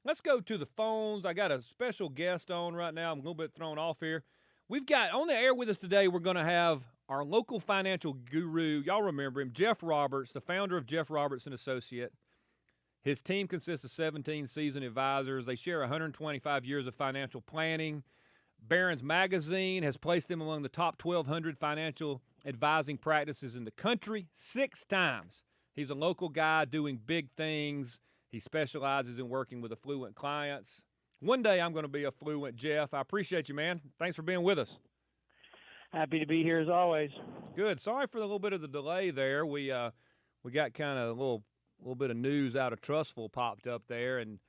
let's go to the phones. I got a special guest on right now. I'm a little bit thrown off here. We've got on the air with us today, we're going to have our local financial guru. Y'all remember him, Jeff Roberts, the founder of Jeff Roberts and Associate. His team consists of 17 seasoned advisors. They share 125 years of financial planning. Barron's Magazine has placed them among the top 1,200 financial advising practices in the country 6 times. He's a local guy doing big things. He specializes in working with affluent clients. One day I'm going to be affluent, Jeff. I appreciate you, man. Thanks for being with us. Happy to be here as always. Good. Sorry for a little bit of the delay there. We got kind of a little bit of news out of Trustful popped up there, and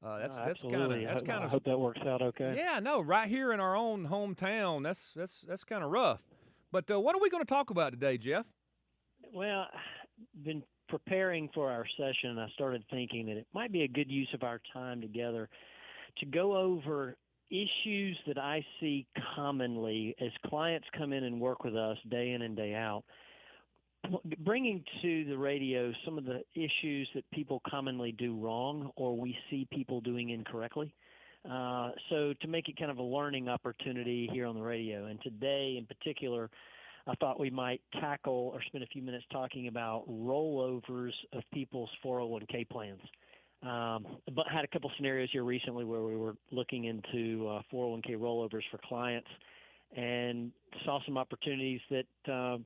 that's kind of I hope that works out okay. Yeah, no, right here in our own hometown. That's kind of rough. But what are we going to talk about today, Jeff? Well, been preparing for our session, I started thinking that it might be a good use of our time together to go over issues that I see commonly as clients come in and work with us day in and day out, bringing to the radio some of the issues that people commonly do wrong or we see people doing incorrectly. So to make it kind of a learning opportunity here on the radio. And today in particular, I thought we might tackle or spend a few minutes talking about rollovers of people's 401k plans. But had a couple scenarios here recently where we were looking into 401k rollovers for clients and saw some opportunities that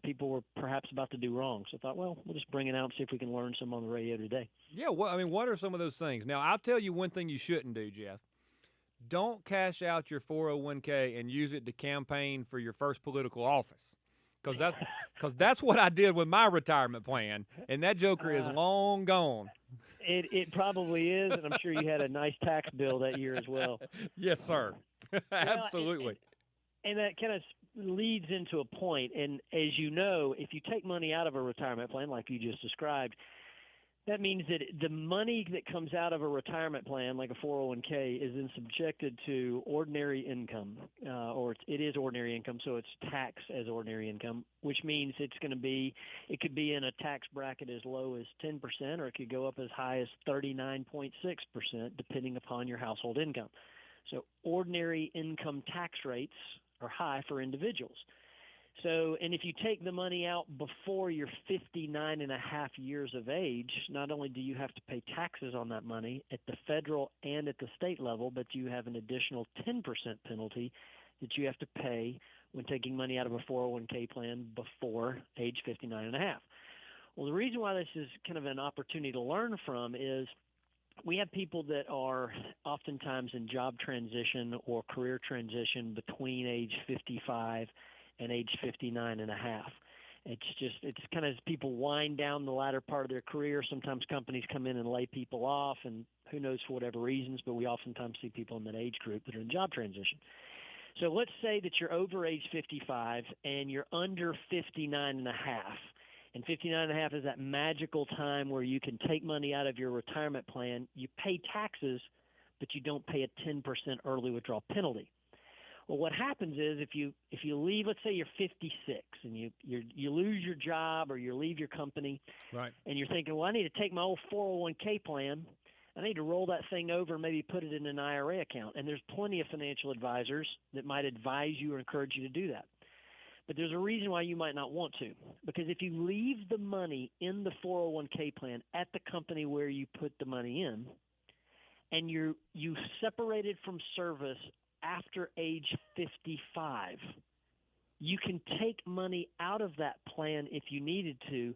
people were perhaps about to do wrong. So I thought, well, we'll just bring it out and see if we can learn some on the radio today. Yeah, well, I mean, what are some of those things? Now, I'll tell you one thing you shouldn't do, Jeff. Don't cash out your 401k and use it to campaign for your first political office. Because that's what I did with my retirement plan, and that joker is long gone. It probably is, and I'm sure you had a nice tax bill that year as well. Yes, sir. Absolutely. And that kind of leads into a point. And as you know, if you take money out of a retirement plan, like you just described, that means that the money that comes out of a retirement plan, like a 401k, is then subjected to ordinary income, or it is ordinary income, so it's taxed as ordinary income, which means it could be in a tax bracket as low as 10%, or it could go up as high as 39.6%, depending upon your household income. So ordinary income tax rates are high for individuals. So, and if you take the money out before you're 59 and a half years of age, not only do you have to pay taxes on that money at the federal and at the state level, but you have an additional 10% penalty that you have to pay when taking money out of a 401k plan before age 59 and a half. Well, the reason why this is kind of an opportunity to learn from is we have people that are oftentimes in job transition or career transition between age 55 and age 59 and a half. It's kind of as people wind down the latter part of their career. Sometimes companies come in and lay people off, and who knows for whatever reasons, but we oftentimes see people in that age group that are in job transition. So let's say that you're over age 55 and you're under 59 and a half. And 59 and a half is that magical time where you can take money out of your retirement plan, you pay taxes, but you don't pay a 10% early withdrawal penalty. Well, what happens is if you leave, let's say you're 56 and you lose your job or you leave your company, right, and you're thinking, well, I need to take my old 401k plan, I need to roll that thing over and maybe put it in an IRA account. And there's plenty of financial advisors that might advise you or encourage you to do that. But there's a reason why you might not want to, because if you leave the money in the 401k plan at the company where you put the money in, and you separated from service after age 55, you can take money out of that plan if you needed to,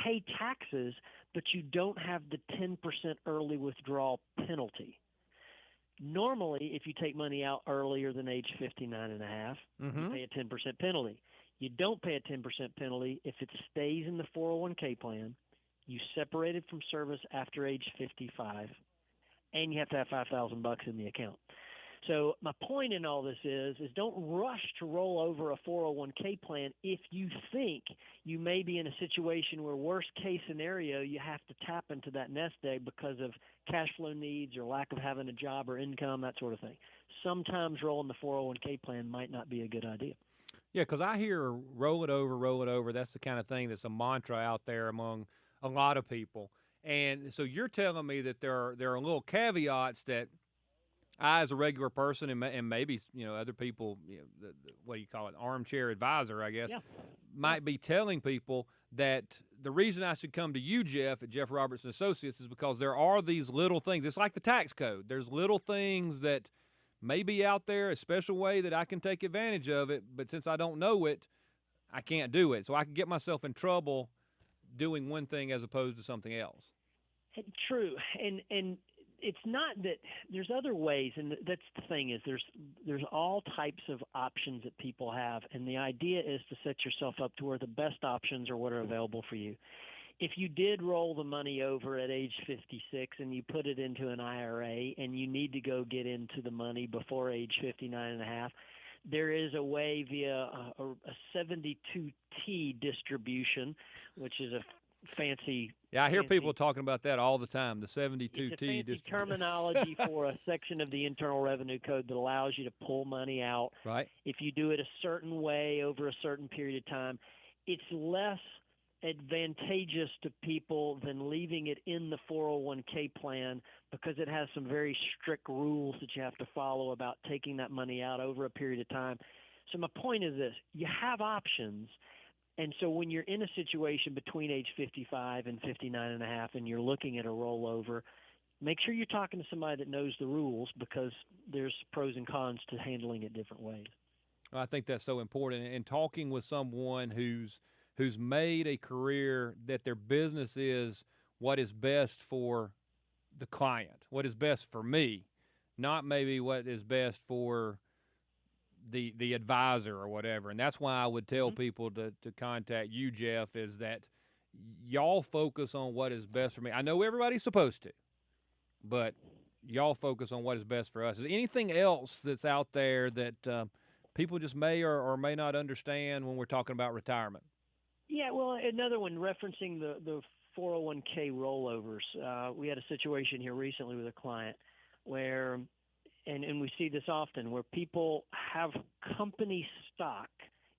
pay taxes, but you don't have the 10% early withdrawal penalty. Normally, if you take money out earlier than age 59 and a half, you pay a 10% penalty. You don't pay a 10% penalty if it stays in the 401k plan, you separated from service after age 55, and you have to have $5,000 in the account. So my point in all this is don't rush to roll over a 401k plan if you think you may be in a situation where worst case scenario you have to tap into that nest egg because of cash flow needs or lack of having a job or income, that sort of thing. Sometimes rolling the 401k plan might not be a good idea. Yeah, because I hear roll it over, roll it over. That's the kind of thing that's a mantra out there among a lot of people. And so you're telling me that there are little caveats that I, as a regular person, and maybe other people, what do you call it, armchair advisor, I guess, Yeah. might be telling people that the reason I should come to you, Jeff, at Jeff Robertson Associates, is because there are these little things. It's like the tax code. There's little things that may be out there, a special way that I can take advantage of it, but since I don't know it, I can't do it. So I can get myself in trouble doing one thing as opposed to something else. True, and it's not that there's other ways, and that's the thing is there's all types of options that people have, and the idea is to set yourself up to where the best options are what are available for you. If you did roll the money over at age 56 and you put it into an IRA and you need to go get into the money before age 59 and a half, there is a way via a 72T distribution, which is a fancy. Yeah, I hear people talking about that all the time, the 72T. It's a fancy terminology for a section of the Internal Revenue Code that allows you to pull money out. Right. If you do it a certain way over a certain period of time, it's less advantageous to people than leaving it in the 401k plan because it has some very strict rules that you have to follow about taking that money out over a period of time. So my point is this, you have options. And so when you're in a situation between age 55 and 59 and a half and you're looking at a rollover, make sure you're talking to somebody that knows the rules because there's pros and cons to handling it different ways. I think that's so important. And talking with someone who's made a career that their business is what is best for the client, what is best for me, not maybe what is best for the advisor or whatever. And that's why I would tell people to contact you, Jeff, is that y'all focus on what is best for me. I know everybody's supposed to, but y'all focus on what is best for us. Is there anything else that's out there that people just may or may not understand when we're talking about retirement? Yeah, well, another one referencing the 401k rollovers. We had a situation here recently with a client where and we see this often, where people have company stock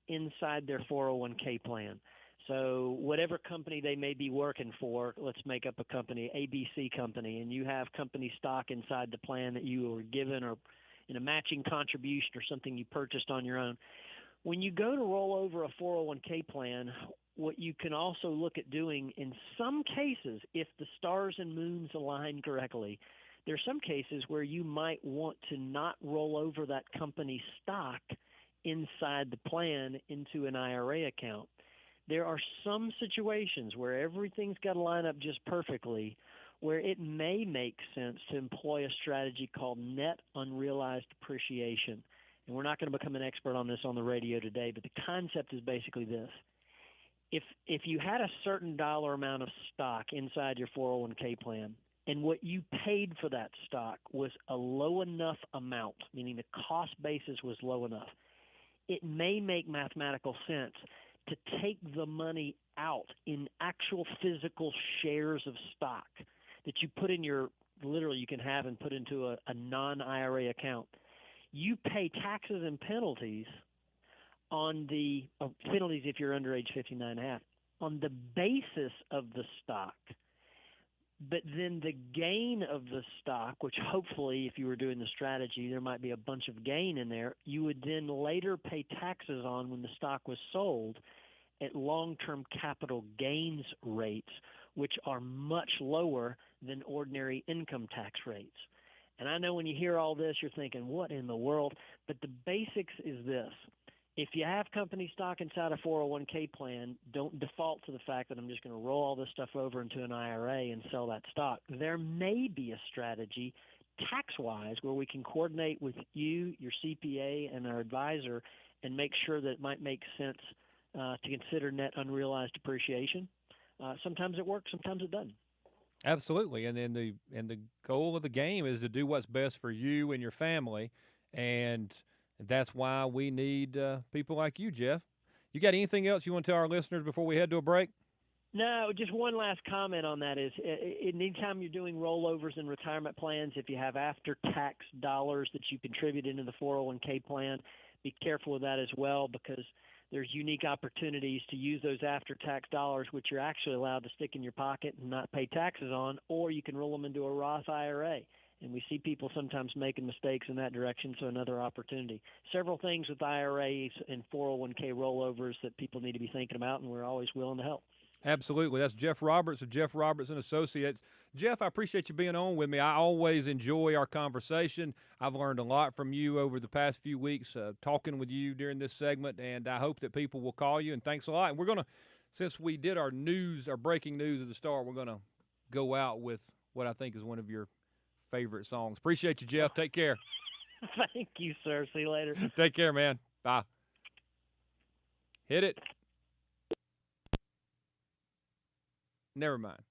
inside their 401k plan. So whatever company they may be working for, let's make up a company, ABC company, and you have company stock inside the plan that you were given or in a matching contribution or something you purchased on your own. When you go to roll over a 401k plan, what you can also look at doing in some cases, if the stars and moons align correctly, there are some cases where you might want to not roll over that company stock inside the plan into an IRA account. There are some situations where everything's got to line up just perfectly, where it may make sense to employ a strategy called net unrealized appreciation. And we're not going to become an expert on this on the radio today, but the concept is basically this. If you had a certain dollar amount of stock inside your 401k plan, and what you paid for that stock was a low enough amount, meaning the cost basis was low enough, it may make mathematical sense to take the money out in actual physical shares of stock that you put in your, literally you can have and put into a non-IRA account. You pay taxes and penalties on the penalties if you're under age 59 and a half on the basis of the stock. But then the gain of the stock, which hopefully if you were doing the strategy, there might be a bunch of gain in there, you would then later pay taxes on when the stock was sold at long-term capital gains rates, which are much lower than ordinary income tax rates. And I know when you hear all this, you're thinking, what in the world? But the basics is this. If you have company stock inside a 401k plan, don't default to the fact that I'm just going to roll all this stuff over into an IRA and sell that stock. There may be a strategy tax-wise where we can coordinate with you, your CPA, and our advisor and make sure that it might make sense to consider net unrealized appreciation. Sometimes it works, sometimes it doesn't. Absolutely, and the goal of the game is to do what's best for you and your family, and that's why we need people like you, Jeff. You got anything else you want to tell our listeners before we head to a break? No, just one last comment on that is anytime you're doing rollovers in retirement plans, if you have after-tax dollars that you contribute into the 401k plan, be careful with that as well because there's unique opportunities to use those after-tax dollars, which you're actually allowed to stick in your pocket and not pay taxes on, or you can roll them into a Roth IRA. And we see people sometimes making mistakes in that direction, so another opportunity. Several things with IRAs and 401k rollovers that people need to be thinking about, and we're always willing to help. Absolutely. That's Jeff Roberts of Jeff Roberts and Associates. Jeff, I appreciate you being on with me. I always enjoy our conversation. I've learned a lot from you over the past few weeks talking with you during this segment, and I hope that people will call you. And thanks a lot. And we're going to, since we did our news, our breaking news at the start, we're going to go out with what I think is one of your favorite songs. Appreciate you, Jeff. Take care. Thank you, sir. See you later. Take care, man. Bye. Hit it. Never mind.